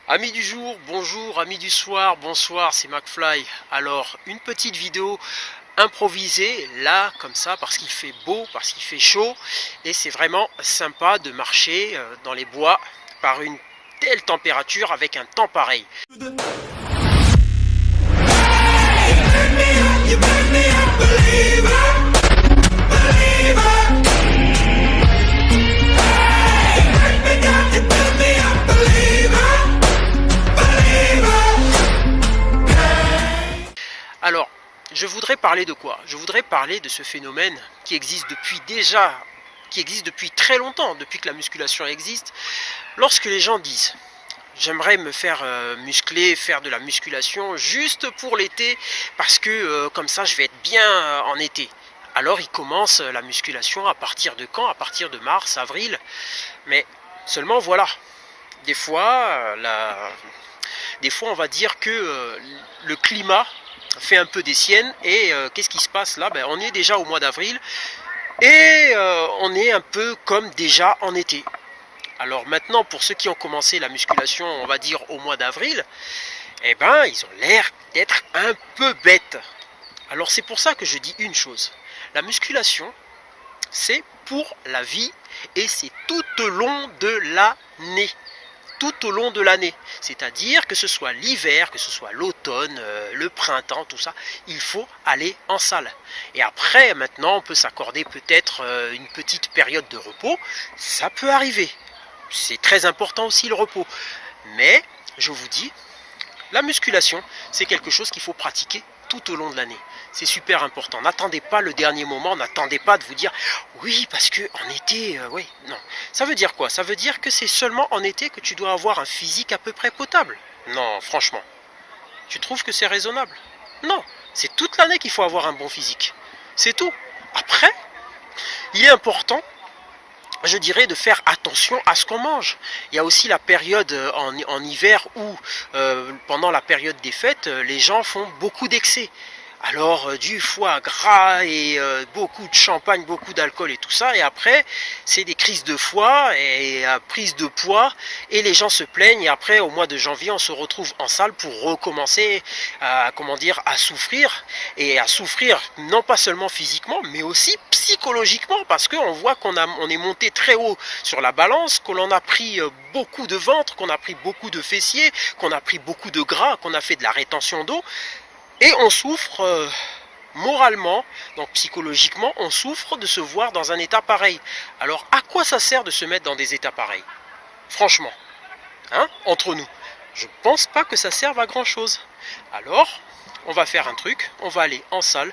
Amis du jour, bonjour, amis du soir, bonsoir, c'est McFly. Alors, une petite vidéo improvisée, là, comme ça, parce qu'il fait beau, parce qu'il fait chaud. Et c'est vraiment sympa de marcher dans les bois par une telle température avec un temps pareil. Alors, je voudrais parler de quoi? Je voudrais parler de ce phénomène qui existe depuis très longtemps, depuis que la musculation existe. Lorsque les gens disent, j'aimerais me faire muscler, faire de la musculation juste pour l'été, parce que comme ça je vais être bien en été. Alors ils commencent la musculation à partir de quand? À partir de mars, avril. Mais seulement voilà, des fois, on va dire que le climat fait un peu des siennes et qu'est-ce qui se passe là? On est déjà au mois d'avril et on est un peu comme déjà en été. Alors maintenant, pour ceux qui ont commencé la musculation, on va dire au mois d'avril, eh ben ils ont l'air d'être un peu bêtes. Alors c'est pour ça que je dis une chose, la musculation c'est pour la vie et c'est tout au long de l'année. Tout au long de l'année, c'est-à-dire que ce soit l'hiver, que ce soit l'automne, le printemps, tout ça, il faut aller en salle. Et après, maintenant, on peut s'accorder peut-être une petite période de repos, ça peut arriver. C'est très important aussi le repos. Mais, je vous dis, la musculation, c'est quelque chose qu'il faut pratiquer tout au long de l'année. C'est super important. N'attendez pas le dernier moment, n'attendez pas de vous dire oui, parce que en été, oui, non. Ça veut dire quoi? Ça veut dire que c'est seulement en été que tu dois avoir un physique à peu près potable. Non, franchement. Tu trouves que c'est raisonnable? Non, c'est toute l'année qu'il faut avoir un bon physique. C'est tout. Après, il est important, je dirais, de faire attention à ce qu'on mange. Il y a aussi la période en hiver où, pendant la période des fêtes, les gens font beaucoup d'excès. Alors du foie gras et beaucoup de champagne, beaucoup d'alcool et tout ça, et après c'est des crises de foie et prise de poids et les gens se plaignent et après au mois de janvier on se retrouve en salle pour recommencer à souffrir et à souffrir non pas seulement physiquement mais aussi psychologiquement parce qu'on voit on est monté très haut sur la balance, qu'on en a pris beaucoup de ventre, qu'on a pris beaucoup de fessiers, qu'on a pris beaucoup de gras, qu'on a fait de la rétention d'eau. Et on souffre moralement, donc psychologiquement, on souffre de se voir dans un état pareil. Alors à quoi ça sert de se mettre dans des états pareils? Franchement, hein, entre nous, je pense pas que ça serve à grand chose. Alors, on va faire un truc, on va aller en salle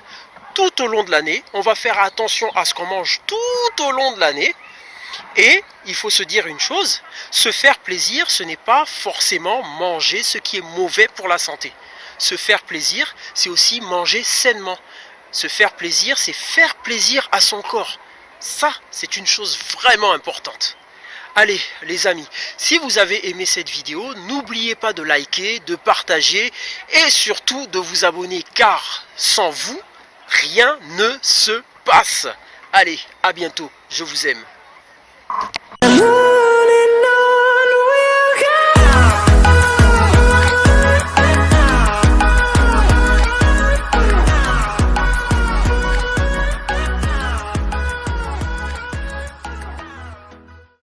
tout au long de l'année, on va faire attention à ce qu'on mange tout au long de l'année. Et il faut se dire une chose, se faire plaisir, ce n'est pas forcément manger ce qui est mauvais pour la santé. Se faire plaisir, c'est aussi manger sainement. Se faire plaisir, c'est faire plaisir à son corps. Ça, c'est une chose vraiment importante. Allez, les amis, si vous avez aimé cette vidéo, n'oubliez pas de liker, de partager et surtout de vous abonner car sans vous, rien ne se passe. Allez, à bientôt, je vous aime.